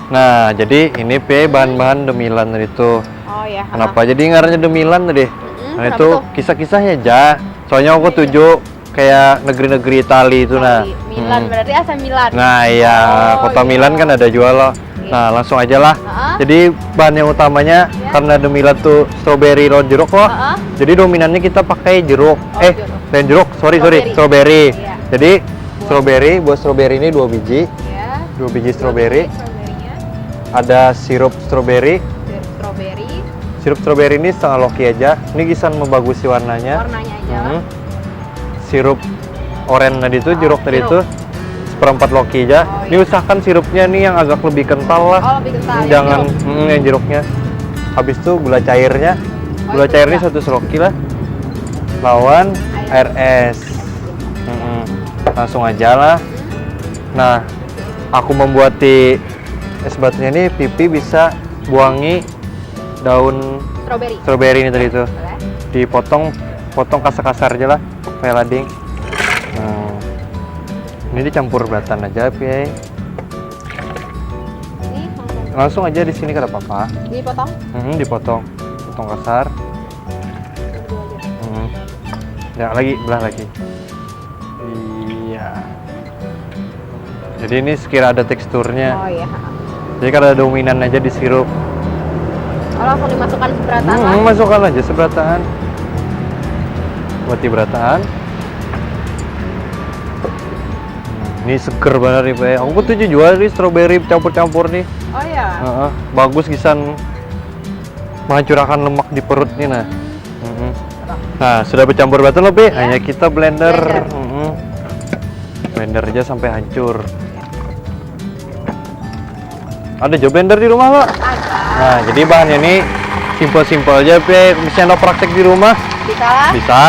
Nah, jadi ini bahan-bahan demilan tadi tuh. Oh ya. Kenapa jadi ngarannya demilan tadi? Nah, kenapa itu tuh? kisah-kisahnya aja. Soalnya aku tuju kayak negeri-negeri Itali itu nah. Milan berarti asal Milan. Nah, iya, kota iya. Milan kan ada jual loh. Nah, langsung aja lah. Jadi bahan yang utamanya karena demilan tuh strawberry lawan jeruk loh. Jadi dominannya kita pakai jeruk. Dan jeruk, sorry, strawberry. Iya. Jadi strawberry, buat strawberry ini 2 biji. Ya. 2 biji strawberry. Stroberinya. Ada sirup strawberry. Strawberry. Sirup strawberry ini setengah loki aja. Ini kisan membagusi warnanya. Warnanya aja. Sirup oranye tadi itu, jeruk tadi jeruk. itu seperempat loki aja. Ini usahakan sirupnya nih yang agak lebih kental lah. Oh, lebih kental. Jangan yang jeruknya. Habis itu gula cairnya. Gula cairnya 1 seloki lah. Lawan air es. Langsung aja lah. Nah, aku membuat di es batunya ini pipi bisa buangi daun strawberry ini tadi itu. Dipotong kasar-kasar aja lah, kayak lading. Ini dicampur belatan aja, Pi. Ini Langsung aja di sini kada apa-apa. dipotong. Dipotong kasar. Ya, belah lagi. Iya. Jadi ini sekira ada teksturnya. Oh iya. Jadi kalau ada dominan aja di sirup. Oh, langsung dimasukkan seberatan lah. Masukkan aja seberataan. Buat di berataan. Ini seger banget nih, Pak. Aku tuh jual nih strawberry campur-campur nih. Oh iya. Bagus kisan menghancurkan lemak di perut nih nah. Nah, sudah bercampur batu loh, Pi. Hanya kita blender. Blender aja sampai hancur. Ada juga blender di rumah lo? Ada. Nah, jadi bahannya ini simpel-simpel aja, Pi. Misalnya lo praktek di rumah? Bisa. Bisa.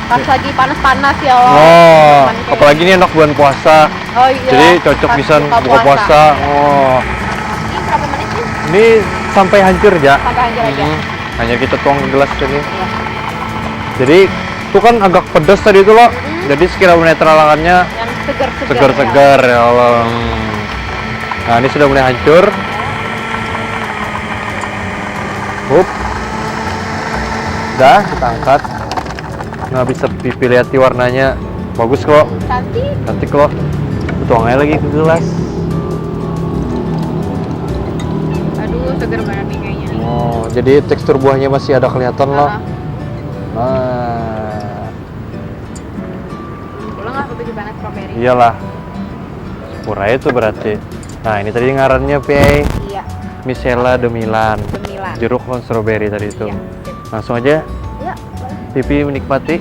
Pas lagi panas-panas ya. Oh, apalagi ini enak bulan puasa. Oh iya. Jadi cocok bisa buka puasa. Oh. Ini berapa menit sih? Ini sampai hancur ya. Sampai hancur aja. Hanya kita tuang ke gelas ini. Iya. Jadi itu kan agak pedas tadi itu loh. Jadi sekira menetralkannya Yang segar-segar. segar-segar ya Allah. Nah, ini sudah mulai hancur. Hup. Udah, kita angkat. Nah, bisa pipi lihat warnanya. Bagus kok. Cantik kok. Tuang aja lagi ke gelas. Aduh, segar banget nih kayaknya nih. Oh, jadi tekstur buahnya masih ada kelihatan loh. Nah, Pulang nggak ketujuh banget strawberry? iyalah. Pura itu berarti. Nah, ini tadi ngarannya, Pi. Iya. Misela de Milan. Milan. Jeruk dan strawberry tadi itu. Iya. Langsung aja Iya, boleh. pipi menikmati.